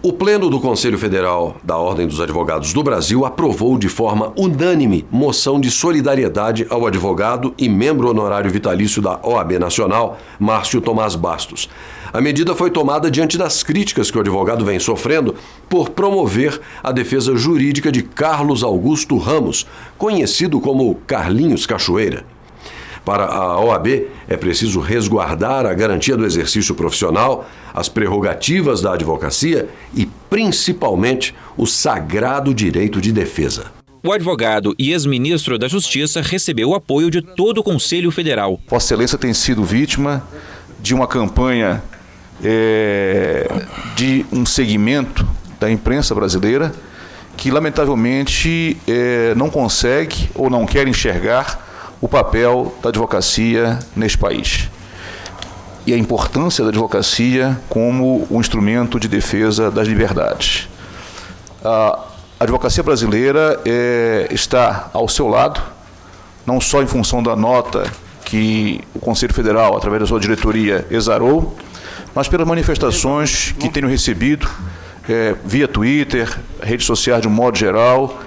O Pleno do Conselho Federal da Ordem dos Advogados do Brasil aprovou de forma unânime moção de solidariedade ao advogado e membro honorário vitalício da OAB Nacional, Márcio Tomás Bastos. A medida foi tomada diante das críticas que o advogado vem sofrendo por promover a defesa jurídica de Carlos Augusto Ramos, conhecido como Carlinhos Cachoeira. Para a OAB, é preciso resguardar a garantia do exercício profissional, as prerrogativas da advocacia e, principalmente, o sagrado direito de defesa. O advogado e ex-ministro da Justiça recebeu o apoio de todo o Conselho Federal. Vossa Excelência tem sido vítima de uma campanha de um segmento da imprensa brasileira que, lamentavelmente, não consegue ou não quer enxergar o papel da advocacia neste país e a importância da advocacia como um instrumento de defesa das liberdades. A advocacia brasileira está ao seu lado, não só em função da nota que o Conselho Federal, através da sua diretoria, exarou, mas pelas manifestações que tenho recebido via Twitter, redes sociais de um modo geral,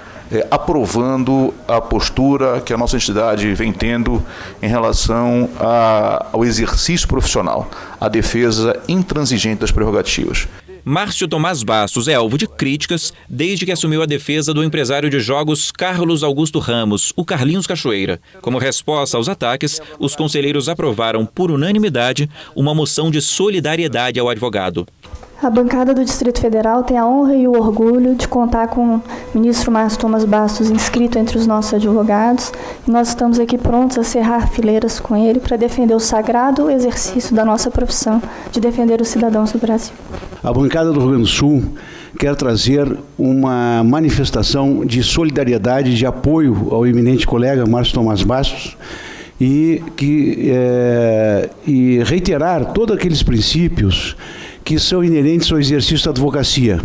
aprovando a postura que a nossa entidade vem tendo em relação ao exercício profissional, à defesa intransigente das prerrogativas. Márcio Tomás Bastos é alvo de críticas desde que assumiu a defesa do empresário de jogos Carlos Augusto Ramos, o Carlinhos Cachoeira. Como resposta aos ataques, os conselheiros aprovaram por unanimidade uma moção de solidariedade ao advogado. A bancada do Distrito Federal tem a honra e o orgulho de contar com o ministro Márcio Tomás Bastos inscrito entre os nossos advogados. E nós estamos aqui prontos a cerrar fileiras com ele para defender o sagrado exercício da nossa profissão de defender os cidadãos do Brasil. A bancada do Rio Grande do Sul quer trazer uma manifestação de solidariedade, de apoio ao eminente colega Márcio Tomás Bastos e reiterar todos aqueles princípios que são inerentes ao exercício da advocacia.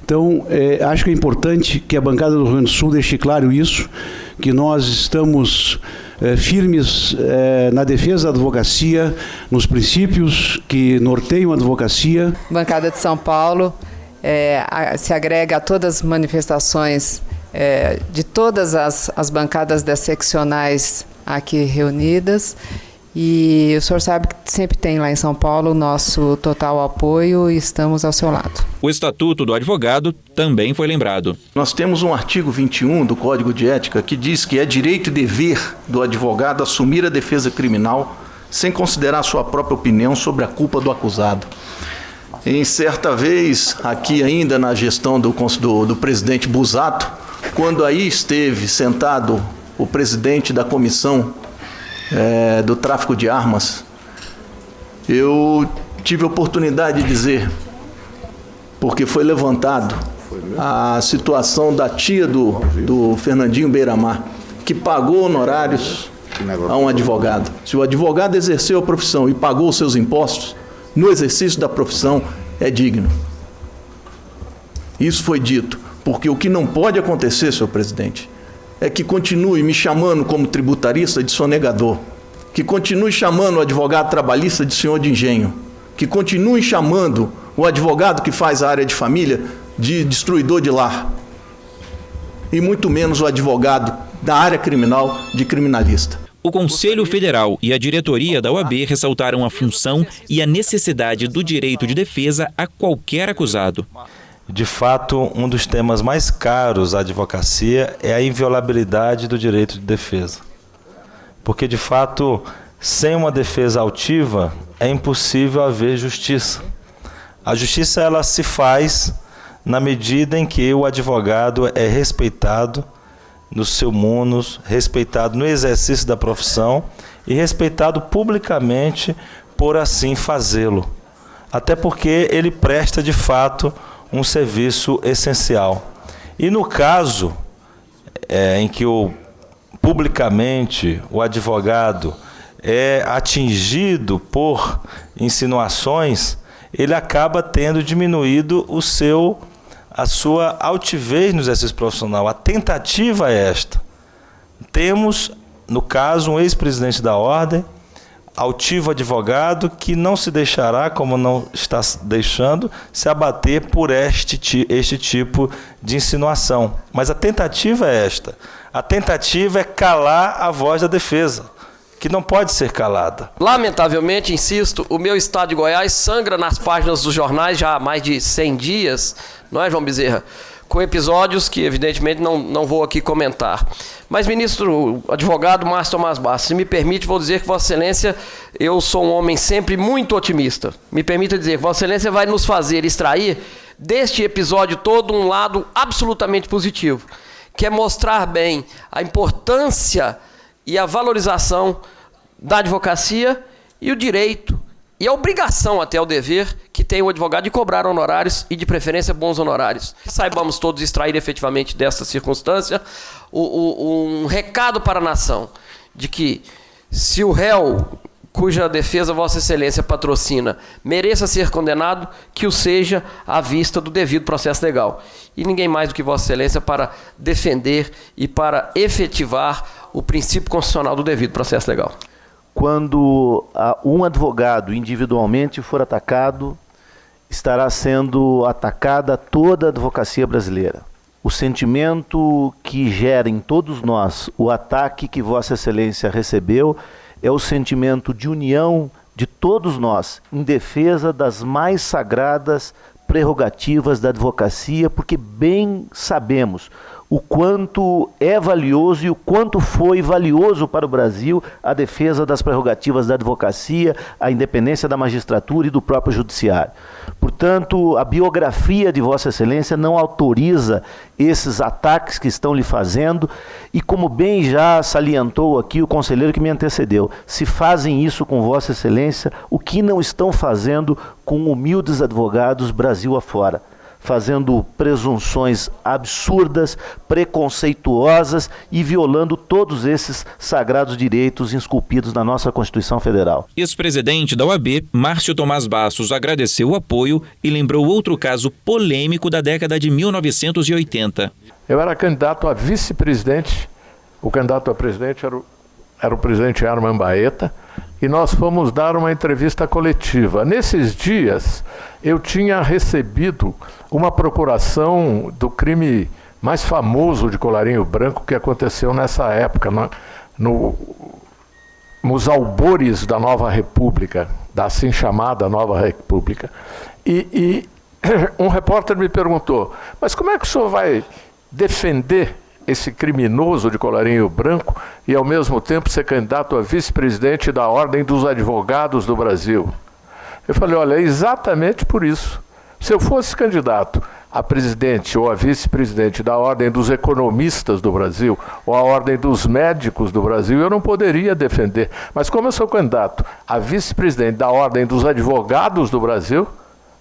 Então, acho que é importante que a bancada do Rio Grande do Sul deixe claro isso, que nós estamos firmes na defesa da advocacia, nos princípios que norteiam a advocacia. A bancada de São Paulo se agrega a todas as manifestações de todas as bancadas das seccionais aqui reunidas. E o senhor sabe que sempre tem lá em São Paulo o nosso total apoio e estamos ao seu lado. O Estatuto do Advogado também foi lembrado. Nós temos um artigo 21 do Código de Ética que diz que é direito e dever do advogado assumir a defesa criminal sem considerar sua própria opinião sobre a culpa do acusado. Em certa vez, aqui ainda na gestão do presidente Busato, quando aí esteve sentado o presidente da comissão do tráfico de armas, eu tive a oportunidade de dizer, porque foi levantado a situação da tia do Fernandinho Beiramar, que pagou honorários a um advogado. Se o advogado exerceu a profissão e pagou os seus impostos, no exercício da profissão é digno. Isso foi dito, porque o que não pode acontecer, senhor presidente, é que continue me chamando como tributarista de sonegador, que continue chamando o advogado trabalhista de senhor de engenho, que continue chamando o advogado que faz a área de família de destruidor de lar, e muito menos o advogado da área criminal de criminalista. O Conselho Federal e a diretoria da OAB ressaltaram a função e a necessidade do direito de defesa a qualquer acusado. De fato, um dos temas mais caros à advocacia é a inviolabilidade do direito de defesa. Porque, de fato, sem uma defesa altiva, é impossível haver justiça. A justiça ela se faz na medida em que o advogado é respeitado no seu munus, respeitado no exercício da profissão e respeitado publicamente por assim fazê-lo. Até porque ele presta, de fato, um serviço essencial. E no caso em que publicamente o advogado é atingido por insinuações, ele acaba tendo diminuído a sua altivez no exercício profissional. A tentativa é esta. Temos, no caso, um ex-presidente da Ordem, altivo advogado que não se deixará, como não está deixando, se abater por este tipo de insinuação. Mas a tentativa é esta. A tentativa é calar a voz da defesa, que não pode ser calada. Lamentavelmente, insisto, o meu estado de Goiás sangra nas páginas dos jornais já há mais de 100 dias, não é, João Bezerra? Com episódios que, evidentemente, não vou aqui comentar. Mas, ministro, advogado Márcio Tomás Bastos, se me permite, vou dizer que Vossa Excelência, eu sou um homem sempre muito otimista. Me permita dizer que Vossa Excelência vai nos fazer extrair deste episódio todo um lado absolutamente positivo, que é mostrar bem a importância e a valorização da advocacia e o direito, e a obrigação até o dever que tem o advogado de cobrar honorários e de preferência bons honorários. Saibamos todos extrair efetivamente desta circunstância um recado para a nação de que se o réu cuja defesa Vossa Excelência patrocina mereça ser condenado, que o seja à vista do devido processo legal. E ninguém mais do que Vossa Excelência para defender e para efetivar o princípio constitucional do devido processo legal. Quando um advogado individualmente for atacado, estará sendo atacada toda a advocacia brasileira. O sentimento que gera em todos nós o ataque que Vossa Excelência recebeu é o sentimento de união de todos nós em defesa das mais sagradas prerrogativas da advocacia, porque bem sabemos o quanto é valioso e o quanto foi valioso para o Brasil a defesa das prerrogativas da advocacia, a independência da magistratura e do próprio judiciário. Portanto, a biografia de Vossa Excelência não autoriza esses ataques que estão lhe fazendo e, como bem já salientou aqui o conselheiro que me antecedeu, se fazem isso com Vossa Excelência, o que não estão fazendo com humildes advogados Brasil afora, fazendo presunções absurdas, preconceituosas e violando todos esses sagrados direitos esculpidos na nossa Constituição Federal. Ex-presidente da OAB, Márcio Tomás Bastos, agradeceu o apoio e lembrou outro caso polêmico da década de 1980. Eu era candidato a vice-presidente, o candidato a presidente era o presidente Arman Baeta, e nós fomos dar uma entrevista coletiva. Nesses dias, eu tinha recebido uma procuração do crime mais famoso de colarinho branco que aconteceu nessa época, nos albores da Nova República, da assim chamada Nova República. E um repórter me perguntou, mas como é que o senhor vai defender esse criminoso de colarinho branco e ao mesmo tempo ser candidato a vice-presidente da Ordem dos Advogados do Brasil? Eu falei, olha, é exatamente por isso. Se eu fosse candidato a presidente ou a vice-presidente da Ordem dos Economistas do Brasil ou a Ordem dos Médicos do Brasil, eu não poderia defender. Mas como eu sou candidato a vice-presidente da Ordem dos Advogados do Brasil,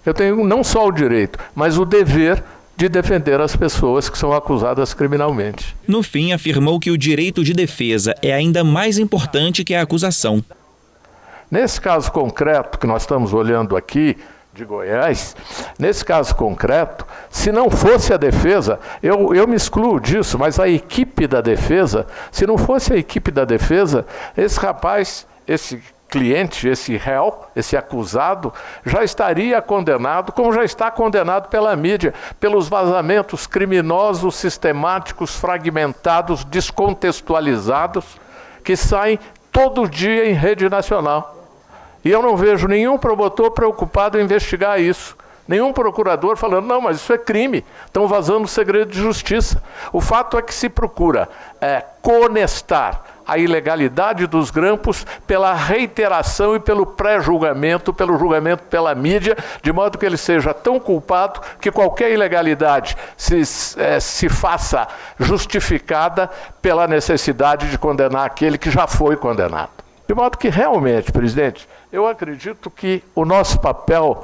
eu tenho não só o direito, mas o dever de defender as pessoas que são acusadas criminalmente. No fim, afirmou que o direito de defesa é ainda mais importante que a acusação. Nesse caso concreto que nós estamos olhando aqui, de Goiás, nesse caso concreto, se não fosse a defesa, eu me excluo disso, mas a equipe da defesa, se não fosse a equipe da defesa, esse rapaz, esse cliente, esse réu, esse acusado, já estaria condenado, como já está condenado pela mídia, pelos vazamentos criminosos, sistemáticos, fragmentados, descontextualizados, que saem todo dia em rede nacional. E eu não vejo nenhum promotor preocupado em investigar isso. Nenhum procurador falando, não, mas isso é crime, estão vazando o segredo de justiça. O fato é que se procura conestar a ilegalidade dos grampos pela reiteração e pelo pré-julgamento, pelo julgamento pela mídia, de modo que ele seja tão culpado que qualquer ilegalidade se faça justificada pela necessidade de condenar aquele que já foi condenado. De modo que realmente, presidente, eu acredito que o nosso papel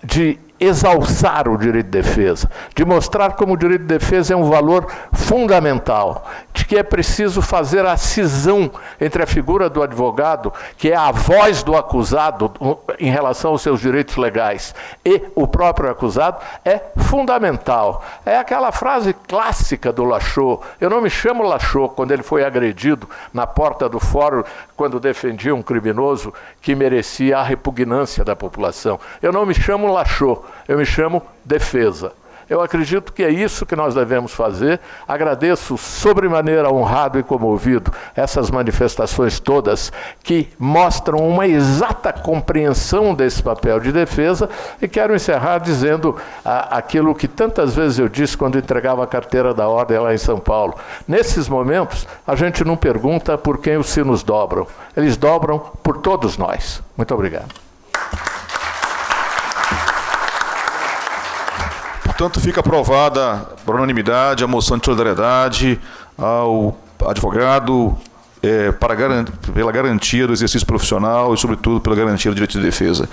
de exalçar o direito de defesa, de mostrar como o direito de defesa é um valor fundamental, de que é preciso fazer a cisão entre a figura do advogado, que é a voz do acusado em relação aos seus direitos legais, e o próprio acusado, é fundamental. É aquela frase clássica do Lachaux. Eu não me chamo Lachaux quando ele foi agredido na porta do fórum, quando defendia um criminoso que merecia a repugnância da população. Eu não me chamo Lachaux, eu me chamo defesa. Eu acredito que é isso que nós devemos fazer. Agradeço sobremaneira honrado e comovido essas manifestações todas que mostram uma exata compreensão desse papel de defesa, e quero encerrar dizendo aquilo que tantas vezes eu disse quando entregava a carteira da ordem lá em São Paulo. Nesses momentos, a gente não pergunta por quem os sinos dobram, eles dobram por todos nós. Muito obrigado. Portanto, fica aprovada por unanimidade a moção de solidariedade ao advogado pela garantia do exercício profissional e, sobretudo, pela garantia do direito de defesa.